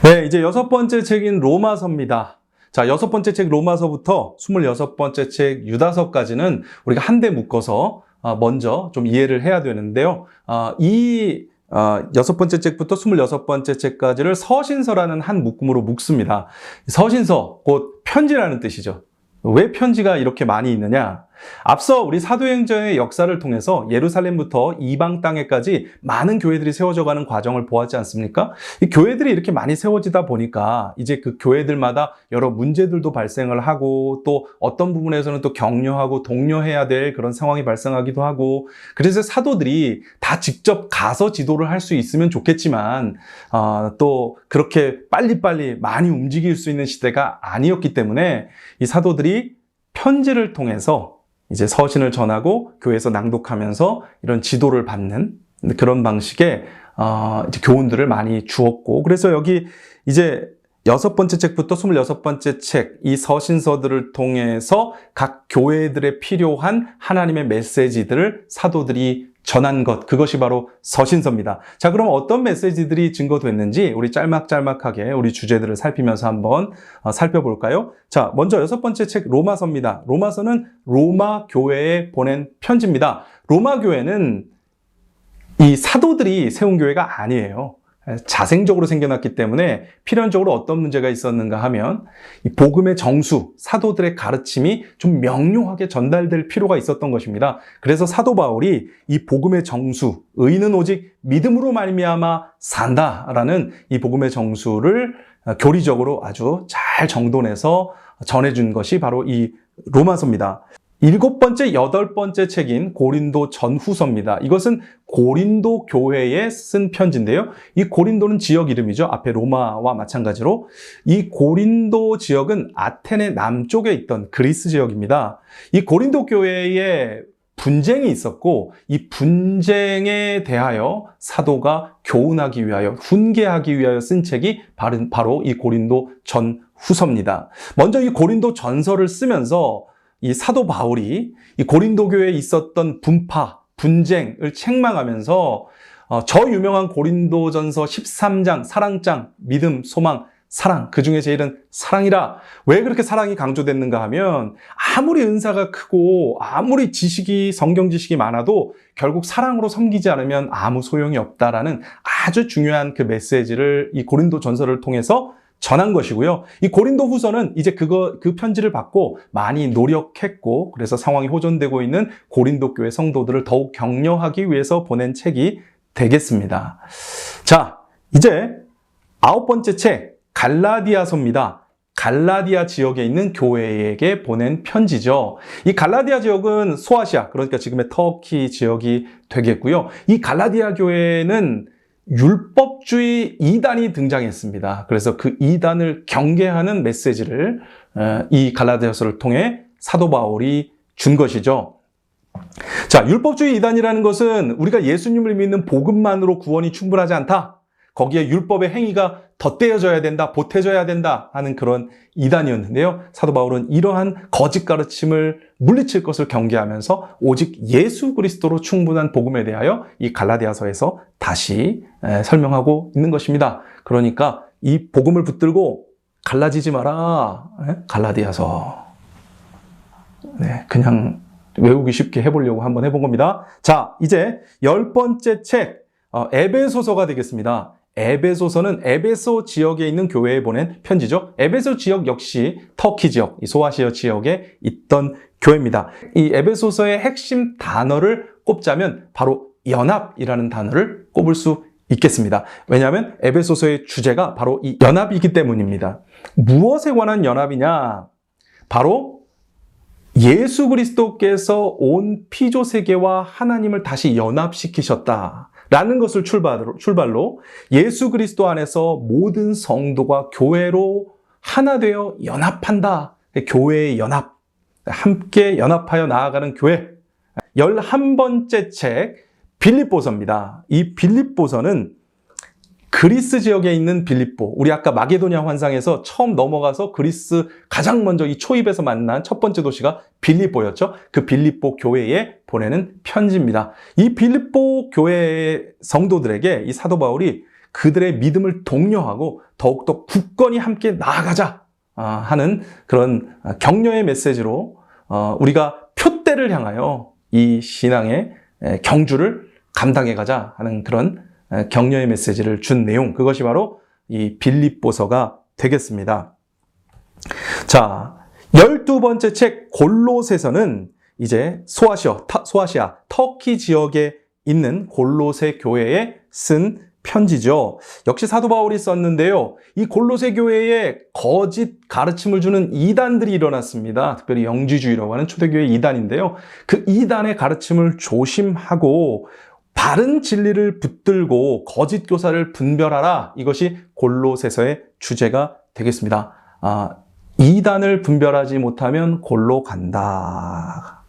네, 이제 여섯 번째 책인 로마서입니다. 자, 여섯 번째 책 로마서부터 26번째 책 유다서까지는 우리가 한데 묶어서 먼저 좀 이해를 해야 되는데요. 여섯 번째 책부터 26번째 책까지를 서신서라는 한 묶음으로 묶습니다. 서신서, 곧 편지라는 뜻이죠. 왜 편지가 이렇게 많이 있느냐? 앞서 우리 사도행전의 역사를 통해서 예루살렘부터 이방 땅에까지 많은 교회들이 세워져가는 과정을 보았지 않습니까? 이 교회들이 이렇게 많이 세워지다 보니까 이제 그 교회들마다 여러 문제들도 발생을 하고 또 어떤 부분에서는 또 격려하고 독려해야 될 그런 상황이 발생하기도 하고, 그래서 사도들이 다 직접 가서 지도를 할 수 있으면 좋겠지만 또 그렇게 빨리빨리 많이 움직일 수 있는 시대가 아니었기 때문에 이 사도들이 편지를 통해서 이제 서신을 전하고 교회에서 낭독하면서 이런 지도를 받는 그런 방식의 이제 교훈들을 많이 주었고, 그래서 여기 이제 여섯 번째 책부터 26번째 책, 이 서신서들을 통해서 각 교회들에 필요한 하나님의 메시지들을 사도들이 전한 것, 그것이 바로 서신서입니다. 자, 그럼 어떤 메시지들이 증거됐는지 우리 짤막짤막하게 우리 주제들을 살피면서 한번 살펴볼까요? 자, 먼저 여섯 번째 책 로마서입니다. 로마서는 로마 교회에 보낸 편지입니다. 로마 교회는 이 사도들이 세운 교회가 아니에요. 자생적으로 생겨났기 때문에 필연적으로 어떤 문제가 있었는가 하면 이 복음의 정수, 사도들의 가르침이 좀 명료하게 전달될 필요가 있었던 것입니다. 그래서 사도 바울이 이 복음의 정수, 의인은 오직 믿음으로 말미암아 산다라는 이 복음의 정수를 교리적으로 아주 잘 정돈해서 전해준 것이 바로 이 로마서입니다. 일곱 번째, 여덟 번째 책인 고린도 전후서입니다. 이것은 고린도 교회에 쓴 편지인데요. 이 고린도는 지역 이름이죠. 앞에 로마와 마찬가지로. 이 고린도 지역은 아테네 남쪽에 있던 그리스 지역입니다. 이 고린도 교회에 분쟁이 있었고, 이 분쟁에 대하여 사도가 교훈하기 위하여, 훈계하기 위하여 쓴 책이 바로 이 고린도 전후서입니다. 먼저 이 고린도 전서를 쓰면서 이 사도 바울이 이 고린도 교회에 있었던 분파, 분쟁을 책망하면서 저 유명한 고린도전서 13장, 사랑장, 믿음, 소망, 사랑, 그 중에 제일은 사랑이라. 왜 그렇게 사랑이 강조됐는가 하면 아무리 은사가 크고 아무리 지식이, 성경 지식이 많아도 결국 사랑으로 섬기지 않으면 아무 소용이 없다라는 아주 중요한 그 메시지를 이 고린도 전서를 통해서 전한 것이고요. 이 고린도 후서는 이제 그 편지를 받고 많이 노력했고, 그래서 상황이 호전되고 있는 고린도 교회 성도들을 더욱 격려하기 위해서 보낸 책이 되겠습니다. 자, 이제 아홉 번째 책, 갈라디아서입니다. 갈라디아 지역에 있는 교회에게 보낸 편지죠. 이 갈라디아 지역은 소아시아, 그러니까 지금의 터키 지역이 되겠고요. 이 갈라디아 교회는 율법주의 이단이 등장했습니다. 그래서 그 이단을 경계하는 메시지를 이 갈라디아서를 통해 사도 바울이 준 것이죠. 자, 율법주의 이단이라는 것은 우리가 예수님을 믿는 복음만으로 구원이 충분하지 않다. 거기에 율법의 행위가 덧대어져야 된다, 보태져야 된다 하는 그런 이단이었는데요. 사도 바울은 이러한 거짓 가르침을 물리칠 것을 경계하면서 오직 예수 그리스도로 충분한 복음에 대하여 이 갈라디아서에서 다시 설명하고 있는 것입니다. 그러니까 이 복음을 붙들고 갈라지지 마라. 갈라디아서. 네, 그냥 외우기 쉽게 해보려고 한번 해본 겁니다. 자, 이제 열 번째 책, 에베소서가 되겠습니다. 에베소서는 에베소 지역에 있는 교회에 보낸 편지죠. 에베소 지역 역시 터키 지역, 이 소아시아 지역에 있던 교회입니다. 이 에베소서의 핵심 단어를 꼽자면 바로 연합이라는 단어를 꼽을 수 있겠습니다. 왜냐하면 에베소서의 주제가 바로 이 연합이기 때문입니다. 무엇에 관한 연합이냐? 바로 예수 그리스도께서 온 피조 세계와 하나님을 다시 연합시키셨다. 라는 것을 출발로 예수 그리스도 안에서 모든 성도가 교회로 하나 되어 연합한다. 교회의 연합. 함께 연합하여 나아가는 교회. 11번째 책 빌립보서입니다. 이 빌립보서는 그리스 지역에 있는 빌립보, 우리 아까 마게도냐 환상에서 처음 넘어가서 그리스 가장 먼저 이 초입에서 만난 첫 번째 도시가 빌립보였죠. 그 빌립보 교회에 보내는 편지입니다. 이 빌립보 교회의 성도들에게 이 사도 바울이 그들의 믿음을 독려하고 더욱더 굳건히 함께 나아가자 하는 그런 격려의 메시지로 우리가 표대를 향하여 이 신앙의 경주를 감당해가자 하는 그런 격려의 메시지를 준 내용, 그것이 바로 이 빌립보서가 되겠습니다. 자, 12번째 책 골로새서는 이제 소아시아, 터키 지역에 있는 골로새 교회에 쓴 편지죠. 역시 사도 바울이 썼는데요. 이 골로새 교회에 거짓 가르침을 주는 이단들이 일어났습니다. 특별히 영지주의라고 하는 초대교회 이단인데요. 그 이단의 가르침을 조심하고 바른 진리를 붙들고 거짓 교사를 분별하라. 이것이 골로새서의 주제가 되겠습니다. 이단을 분별하지 못하면 골로 간다.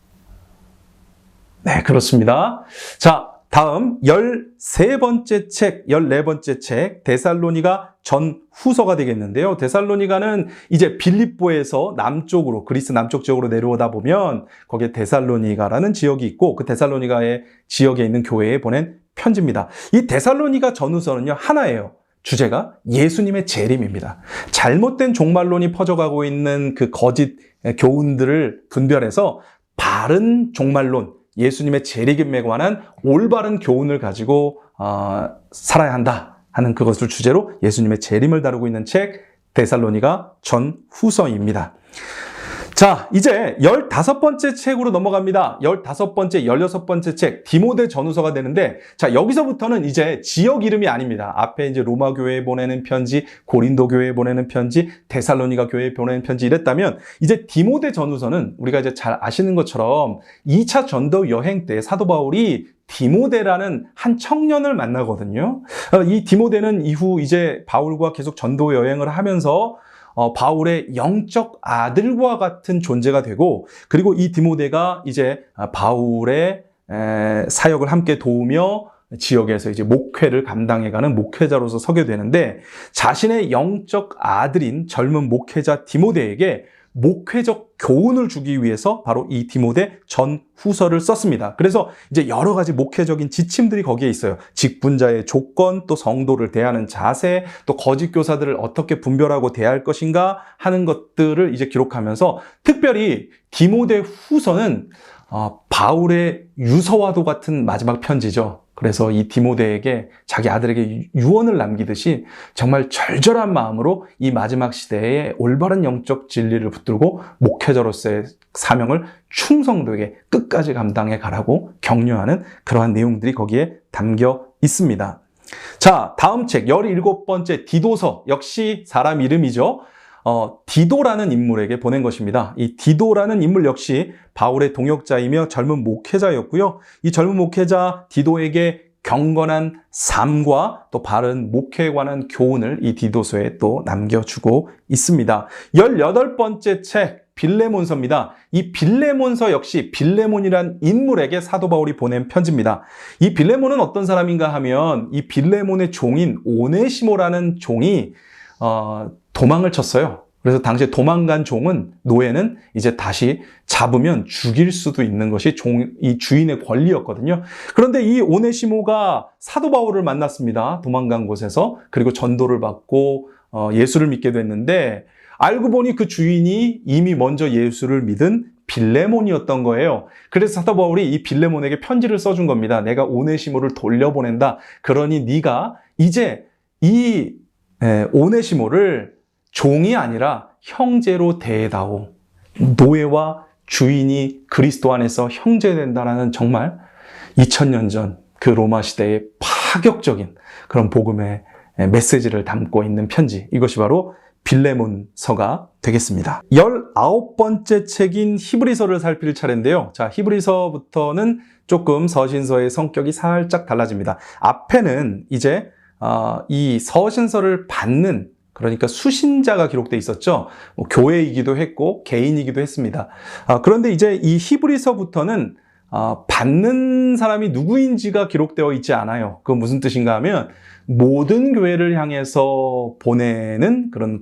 네, 그렇습니다. 자, 다음 13번째 책, 14번째 책 데살로니가 전후서가 되겠는데요. 데살로니가는 이제 빌립보에서 남쪽으로, 그리스 남쪽 지역으로 내려오다 보면 거기에 데살로니가라는 지역이 있고 그 데살로니가의 지역에 있는 교회에 보낸 편지입니다. 이 데살로니가 전후서는요, 하나예요. 주제가 예수님의 재림입니다. 잘못된 종말론이 퍼져가고 있는 그 거짓 교훈들을 분별해서 바른 종말론, 예수님의 재림에 관한 올바른 교훈을 가지고 살아야 한다 하는 그것을 주제로 예수님의 재림을 다루고 있는 책 데살로니가 전후서입니다. 자, 이제 15번째 책으로 넘어갑니다. 15번째, 16번째 책, 디모데 전후서가 되는데, 자, 여기서부터는 이제 지역 이름이 아닙니다. 앞에 이제 로마 교회에 보내는 편지, 고린도 교회에 보내는 편지, 데살로니가 교회에 보내는 편지 이랬다면, 이제 디모데 전후서는 우리가 이제 잘 아시는 것처럼 2차 전도 여행 때 사도 바울이 디모데라는 한 청년을 만나거든요. 이 디모데는 이후 이제 바울과 계속 전도 여행을 하면서 바울의 영적 아들과 같은 존재가 되고, 그리고 이 디모데가 이제 바울의 사역을 함께 도우며 지역에서 이제 목회를 감당해가는 목회자로서 서게 되는데, 자신의 영적 아들인 젊은 목회자 디모데에게 목회적 교훈을 주기 위해서 바로 이 디모데 전후서를 썼습니다. 그래서 이제 여러 가지 목회적인 지침들이 거기에 있어요. 직분자의 조건, 또 성도를 대하는 자세, 또 거짓 교사들을 어떻게 분별하고 대할 것인가 하는 것들을 이제 기록하면서, 특별히 디모데 후서는 바울의 유서와도 같은 마지막 편지죠. 그래서 이 디모데에게, 자기 아들에게 유언을 남기듯이 정말 절절한 마음으로 이 마지막 시대에 올바른 영적 진리를 붙들고 목회자로서의 사명을 충성되게 끝까지 감당해 가라고 격려하는 그러한 내용들이 거기에 담겨 있습니다. 자, 다음 책 17번째 디도서, 역시 사람 이름이죠. 디도라는 인물에게 보낸 것입니다. 이 디도라는 인물 역시 바울의 동역자이며 젊은 목회자였고요. 이 젊은 목회자 디도에게 경건한 삶과 또 바른 목회에 관한 교훈을 이 디도서에 또 남겨주고 있습니다. 18번째 책 빌레몬서입니다. 이 빌레몬서 역시 빌레몬이란 인물에게 사도 바울이 보낸 편지입니다. 이 빌레몬은 어떤 사람인가 하면, 이 빌레몬의 종인 오네시모라는 종이 도망을 쳤어요. 그래서 당시에 도망간 노예는 이제 다시 잡으면 죽일 수도 있는 것이 이 주인의 권리였거든요. 그런데 이 오네시모가 사도 바울을 만났습니다. 도망간 곳에서. 그리고 전도를 받고 예수를 믿게 됐는데, 알고 보니 그 주인이 이미 먼저 예수를 믿은 빌레몬이었던 거예요. 그래서 사도 바울이 이 빌레몬에게 편지를 써준 겁니다. 내가 오네시모를 돌려보낸다. 그러니 네가 이제 이 오네시모를 종이 아니라 형제로 대해다오. 노예와 주인이 그리스도 안에서 형제된다라는 정말 2000년 전 그 로마 시대의 파격적인 그런 복음의 메시지를 담고 있는 편지, 이것이 바로 빌레몬서가 되겠습니다. 19번째 책인 히브리서를 살필 차례인데요. 자, 히브리서부터는 조금 서신서의 성격이 살짝 달라집니다. 앞에는 이제 이 서신서를 받는, 그러니까 수신자가 기록되어 있었죠. 교회이기도 했고 개인이기도 했습니다. 그런데 이제 이 히브리서부터는 받는 사람이 누구인지가 기록되어 있지 않아요. 그건 무슨 뜻인가 하면, 모든 교회를 향해서 보내는 그런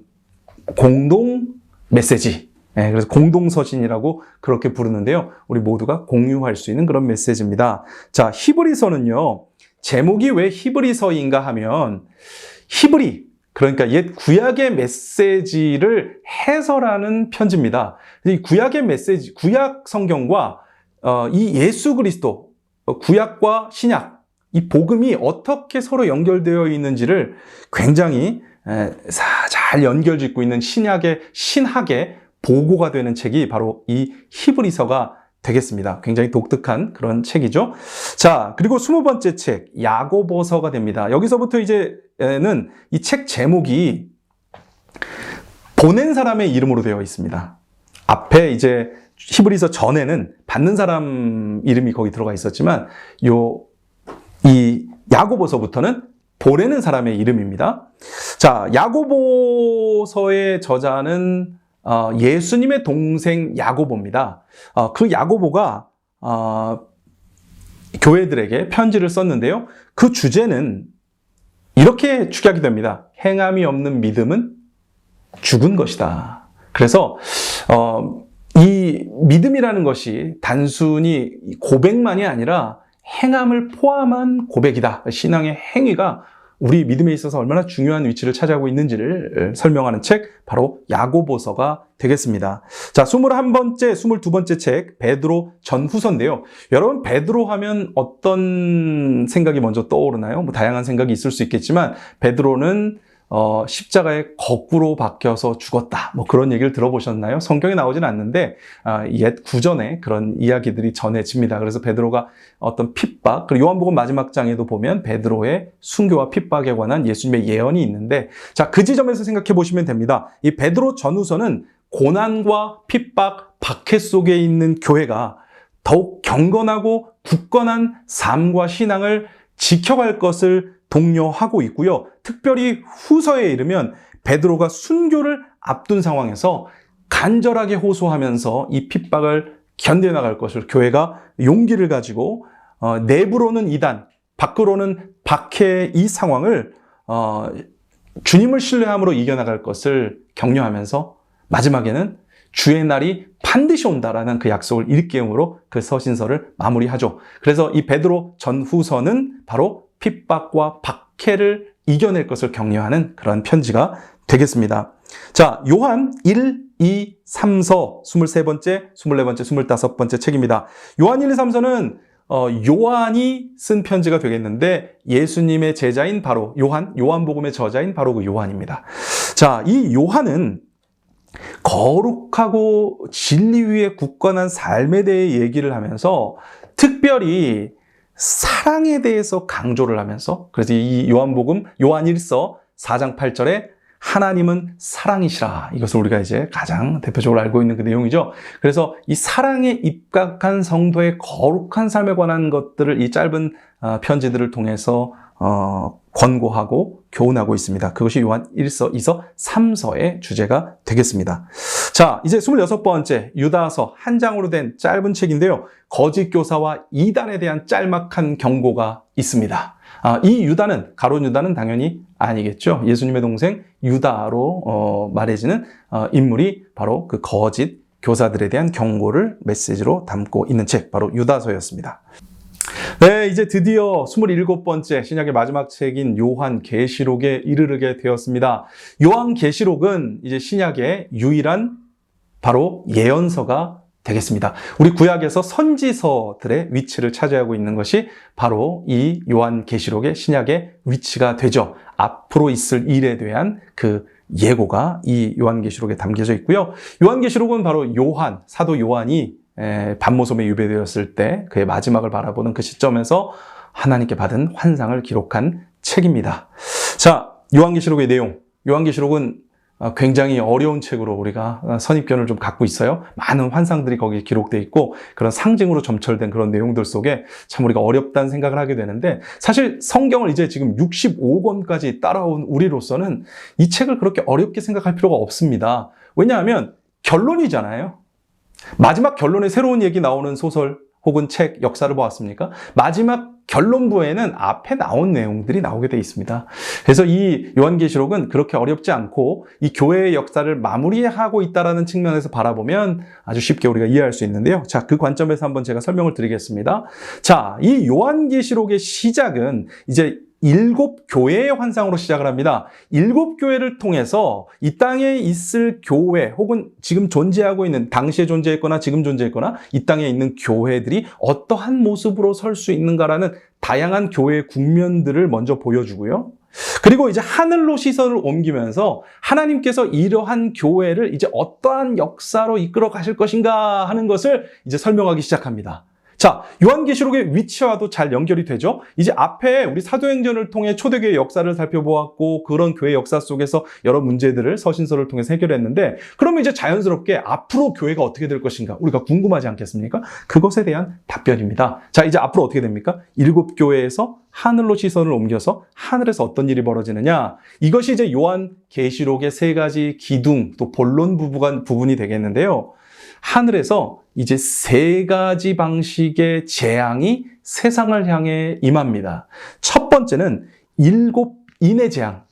공동 메시지, 그래서 공동서신이라고 그렇게 부르는데요. 우리 모두가 공유할 수 있는 그런 메시지입니다. 자, 히브리서는요, 제목이 왜 히브리서인가 하면 히브리, 그러니까 옛 구약의 메시지를 해설하는 편지입니다. 이 구약의 메시지, 구약 성경과 이 예수 그리스도, 구약과 신약, 이 복음이 어떻게 서로 연결되어 있는지를 굉장히 잘 연결짓고 있는 신학의 보고가 되는 책이 바로 이 히브리서가 되겠습니다. 굉장히 독특한 그런 책이죠. 자, 그리고 20번째 책, 야고보서가 됩니다. 여기서부터 이제는 이 책 제목이 보낸 사람의 이름으로 되어 있습니다. 앞에 이제 히브리서 전에는 받는 사람 이름이 거기 들어가 있었지만 이 야고보서부터는 보내는 사람의 이름입니다. 자, 야고보서의 저자는 예수님의 동생 야고보입니다. 그 야고보가 교회들에게 편지를 썼는데요. 그 주제는 이렇게 축약이 됩니다. 행함이 없는 믿음은 죽은 것이다. 그래서 이 믿음이라는 것이 단순히 고백만이 아니라 행함을 포함한 고백이다. 신앙의 행위가 우리 믿음에 있어서 얼마나 중요한 위치를 차지하고 있는지를 설명하는 책, 바로 야고보서가 되겠습니다. 자, 21번째, 22번째 책, 베드로 전후서인데요. 여러분, 베드로 하면 어떤 생각이 먼저 떠오르나요? 뭐 다양한 생각이 있을 수 있겠지만, 베드로는 십자가에 거꾸로 박혀서 죽었다. 뭐 그런 얘기를 들어보셨나요? 성경에 나오진 않는데 옛 구전에 그런 이야기들이 전해집니다. 그래서 베드로가 어떤 핍박, 그리고 요한복음 마지막 장에도 보면 베드로의 순교와 핍박에 관한 예수님의 예언이 있는데, 자, 그 지점에서 생각해 보시면 됩니다. 이 베드로 전후서는 고난과 핍박, 박해 속에 있는 교회가 더욱 경건하고 굳건한 삶과 신앙을 지켜갈 것을 독려하고 있고요. 특별히 후서에 이르면 베드로가 순교를 앞둔 상황에서 간절하게 호소하면서 이 핍박을 견뎌나갈 것을 교회가 용기를 가지고 내부로는 이단, 밖으로는 박해의 이 상황을 주님을 신뢰함으로 이겨나갈 것을 격려하면서 마지막에는 주의 날이 반드시 온다라는 그 약속을 일깨움으로 그 서신서를 마무리하죠. 그래서 이 베드로 전후서는 바로 핍박과 박해를 이겨낼 것을 격려하는 그런 편지가 되겠습니다. 자, 요한 1, 2, 3서 23번째, 24번째, 25번째 책입니다. 요한 1, 2, 3서는 요한이 쓴 편지가 되겠는데 예수님의 제자인 바로 요한복음의 저자인 바로 그 요한입니다. 자, 이 요한은 거룩하고 진리 위에 굳건한 삶에 대해 얘기를 하면서 특별히 사랑에 대해서 강조를 하면서, 그래서 이 요한복음 요한 1서 4장 8절에 하나님은 사랑이시라, 이것을 우리가 이제 가장 대표적으로 알고 있는 그 내용이죠. 그래서 이 사랑에 입각한 성도의 거룩한 삶에 관한 것들을 이 짧은 편지들을 통해서 권고하고 교훈하고 있습니다. 그것이 요한 1서, 2서, 3서의 주제가 되겠습니다. 자, 이제 26번째 유다서 한 장으로 된 짧은 책인데요. 거짓 교사와 이단에 대한 짤막한 경고가 있습니다. 이 유다는, 가룟 유다는 당연히 아니겠죠. 예수님의 동생 유다로 말해지는 인물이 바로 그 거짓 교사들에 대한 경고를 메시지로 담고 있는 책, 바로 유다서였습니다. 네, 이제 드디어 27번째 신약의 마지막 책인 요한계시록에 이르게 되었습니다. 요한계시록은 이제 신약의 유일한 바로 예언서가 되겠습니다. 우리 구약에서 선지서들의 위치를 차지하고 있는 것이 바로 이 요한계시록의 신약의 위치가 되죠. 앞으로 있을 일에 대한 그 예고가 이 요한계시록에 담겨져 있고요. 요한계시록은 바로 사도 요한이 반모섬에 유배되었을 때 그의 마지막을 바라보는 그 시점에서 하나님께 받은 환상을 기록한 책입니다. 자, 요한계시록의 내용. 요한계시록은 굉장히 어려운 책으로 우리가 선입견을 좀 갖고 있어요. 많은 환상들이 거기에 기록되어 있고 그런 상징으로 점철된 그런 내용들 속에 참 우리가 어렵다는 생각을 하게 되는데, 사실 성경을 이제 지금 65권까지 따라온 우리로서는 이 책을 그렇게 어렵게 생각할 필요가 없습니다. 왜냐하면 결론이잖아요. 마지막 결론에 새로운 얘기 나오는 소설 혹은 책 역사를 보았습니까? 마지막 결론부에는 앞에 나온 내용들이 나오게 돼 있습니다. 그래서 이 요한계시록은 그렇게 어렵지 않고 이 교회의 역사를 마무리하고 있다는 측면에서 바라보면 아주 쉽게 우리가 이해할 수 있는데요. 자, 그 관점에서 한번 제가 설명을 드리겠습니다. 자, 이 요한계시록의 시작은 이제 7교회의 환상으로 시작을 합니다. 7교회를 통해서 이 땅에 있을 교회 혹은 지금 존재하고 있는, 당시에 존재했거나 지금 존재했거나 이 땅에 있는 교회들이 어떠한 모습으로 설 수 있는가라는 다양한 교회의 국면들을 먼저 보여주고요. 그리고 이제 하늘로 시선을 옮기면서 하나님께서 이러한 교회를 이제 어떠한 역사로 이끌어 가실 것인가 하는 것을 이제 설명하기 시작합니다. 자, 요한계시록의 위치와도 잘 연결이 되죠. 이제 앞에 우리 사도행전을 통해 초대교회 역사를 살펴보았고 그런 교회 역사 속에서 여러 문제들을 서신서를 통해서 해결했는데, 그러면 이제 자연스럽게 앞으로 교회가 어떻게 될 것인가 우리가 궁금하지 않겠습니까? 그것에 대한 답변입니다. 자, 이제 앞으로 어떻게 됩니까? 7교회에서 하늘로 시선을 옮겨서 하늘에서 어떤 일이 벌어지느냐, 이것이 이제 요한계시록의 3가지 기둥 또 본론 부분이 되겠는데요. 하늘에서 이제 3가지 방식의 재앙이 세상을 향해 임합니다. 첫 번째는 7인의 재앙.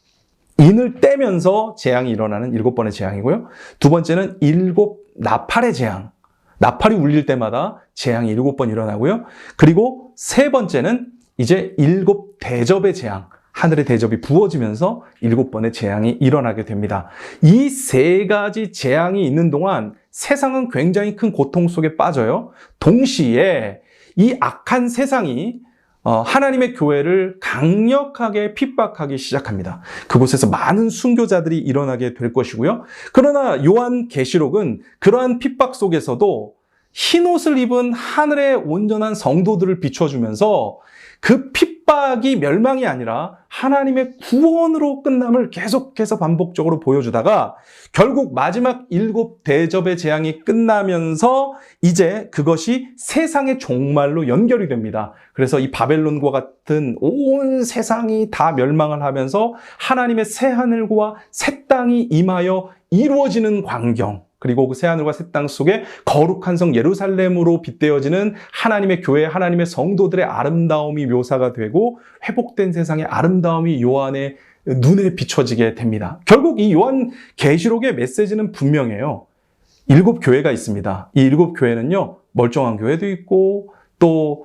인을 떼면서 재앙이 일어나는 7번의 재앙이고요. 두 번째는 7나팔의 재앙. 나팔이 울릴 때마다 재앙이 7번 일어나고요. 그리고 세 번째는 이제 7대접의 재앙. 하늘의 대접이 부어지면서 7번의 재앙이 일어나게 됩니다. 이 3가지 재앙이 있는 동안 세상은 굉장히 큰 고통 속에 빠져요. 동시에 이 악한 세상이 하나님의 교회를 강력하게 핍박하기 시작합니다. 그곳에서 많은 순교자들이 일어나게 될 것이고요. 그러나 요한계시록은 그러한 핍박 속에서도 흰옷을 입은 하늘의 온전한 성도들을 비춰주면서 그 핍박이 멸망이 아니라 하나님의 구원으로 끝남을 계속해서 반복적으로 보여주다가 결국 마지막 7대접의 재앙이 끝나면서 이제 그것이 세상의 종말로 연결이 됩니다. 그래서 이 바벨론과 같은 온 세상이 다 멸망을 하면서 하나님의 새하늘과 새 땅이 임하여 이루어지는 광경, 그리고 그 새하늘과 새 땅 속에 거룩한 성 예루살렘으로 빗대어지는 하나님의 교회, 하나님의 성도들의 아름다움이 묘사가 되고 회복된 세상의 아름다움이 요한의 눈에 비춰지게 됩니다. 결국 이 요한계시록의 메시지는 분명해요. 7교회가 있습니다. 이 7교회는요, 멀쩡한 교회도 있고 또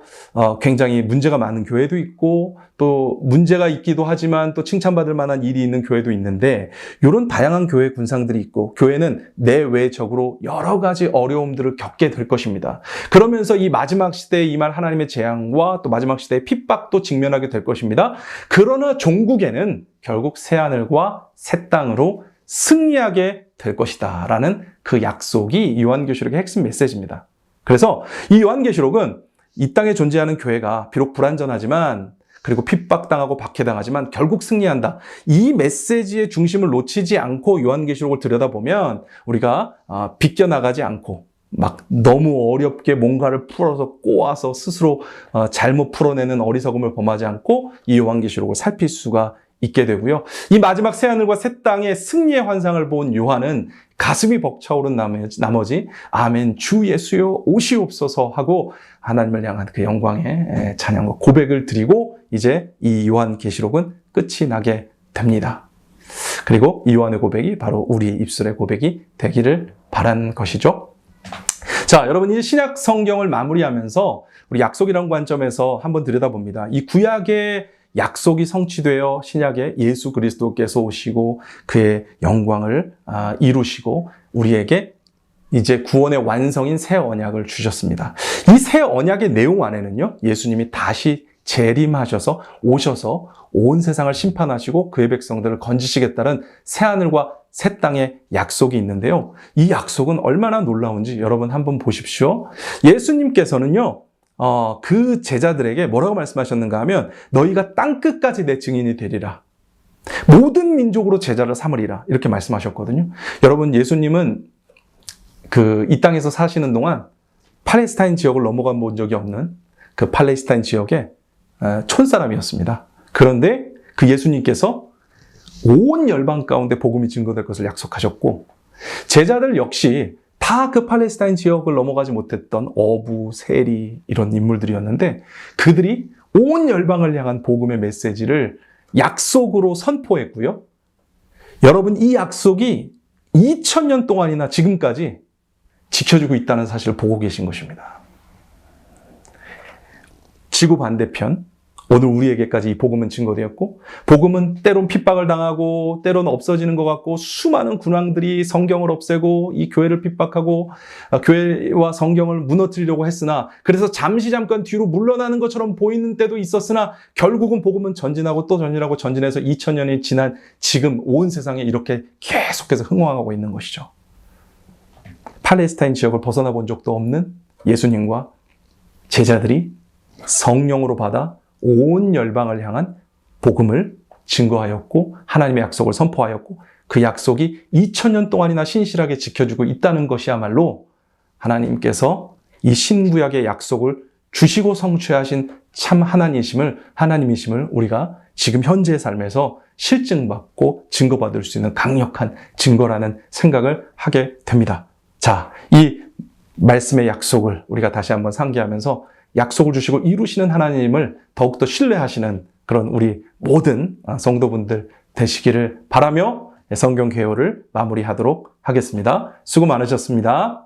굉장히 문제가 많은 교회도 있고 또 문제가 있기도 하지만 또 칭찬받을 만한 일이 있는 교회도 있는데, 이런 다양한 교회 군상들이 있고 교회는 내외적으로 여러 가지 어려움들을 겪게 될 것입니다. 그러면서 이 마지막 시대에 임할 하나님의 재앙과 또 마지막 시대의 핍박도 직면하게 될 것입니다. 그러나 종국에는 결국 새하늘과 새 땅으로 승리하게 될 것이다 라는 그 약속이 요한계시록의 핵심 메시지입니다. 그래서 이 요한계시록은 이 땅에 존재하는 교회가 비록 불완전하지만, 그리고 핍박당하고 박해당하지만 결국 승리한다. 이 메시지의 중심을 놓치지 않고 요한계시록을 들여다보면 우리가 비껴나가지 않고 막 너무 어렵게 뭔가를 풀어서 꼬아서 스스로 잘못 풀어내는 어리석음을 범하지 않고 이 요한계시록을 살필 수가 있게 되고요. 이 마지막 새하늘과 새 땅의 승리의 환상을 본 요한은 가슴이 벅차오른 나머지 아멘 주 예수여 오시옵소서 하고 하나님을 향한 그 영광의 찬양과 고백을 드리고 이제 이 요한계시록은 끝이 나게 됩니다. 그리고 이 요한의 고백이 바로 우리 입술의 고백이 되기를 바란 것이죠. 자, 여러분 이제 신약 성경을 마무리하면서 우리 약속이라는 관점에서 한번 들여다봅니다. 이 구약의 약속이 성취되어 신약에 예수 그리스도께서 오시고 그의 영광을 이루시고 우리에게 이제 구원의 완성인 새 언약을 주셨습니다. 이 새 언약의 내용 안에는요, 예수님이 다시 재림하셔서 오셔서 온 세상을 심판하시고 그의 백성들을 건지시겠다는 새하늘과 새 땅의 약속이 있는데요. 이 약속은 얼마나 놀라운지 여러분 한번 보십시오. 예수님께서는요, 그 제자들에게 뭐라고 말씀하셨는가 하면 너희가 땅끝까지 내 증인이 되리라. 모든 민족으로 제자를 삼으리라. 이렇게 말씀하셨거든요. 여러분, 예수님은 이 땅에서 사시는 동안 팔레스타인 지역을 넘어가 본 적이 없는 그 팔레스타인 지역의 촌사람이었습니다. 그런데 그 예수님께서 온 열방 가운데 복음이 증거될 것을 약속하셨고, 제자들 역시 다 그 팔레스타인 지역을 넘어가지 못했던 어부, 세리 이런 인물들이었는데 그들이 온 열방을 향한 복음의 메시지를 약속으로 선포했고요. 여러분, 이 약속이 2000년 동안이나 지금까지 지켜주고 있다는 사실을 보고 계신 것입니다. 지구 반대편, 오늘 우리에게까지 이 복음은 증거되었고, 복음은 때론 핍박을 당하고 때론 없어지는 것 같고, 수많은 군왕들이 성경을 없애고 이 교회를 핍박하고 교회와 성경을 무너뜨리려고 했으나, 그래서 잠깐 뒤로 물러나는 것처럼 보이는 때도 있었으나 결국은 복음은 전진하고 또 전진하고 전진해서 2000년이 지난 지금 온 세상에 이렇게 계속해서 흥황하고 있는 것이죠. 팔레스타인 지역을 벗어나 본 적도 없는 예수님과 제자들이 성령으로 받아 온 열방을 향한 복음을 증거하였고 하나님의 약속을 선포하였고 그 약속이 2000년 동안이나 신실하게 지켜주고 있다는 것이야말로 하나님께서 이 신구약의 약속을 주시고 성취하신 참 하나님이심을 우리가 지금 현재의 삶에서 실증받고 증거받을 수 있는 강력한 증거라는 생각을 하게 됩니다. 자, 이 말씀의 약속을 우리가 다시 한번 상기하면서 약속을 주시고 이루시는 하나님을 더욱더 신뢰하시는 그런 우리 모든 성도분들 되시기를 바라며 성경 개요를 마무리하도록 하겠습니다. 수고 많으셨습니다.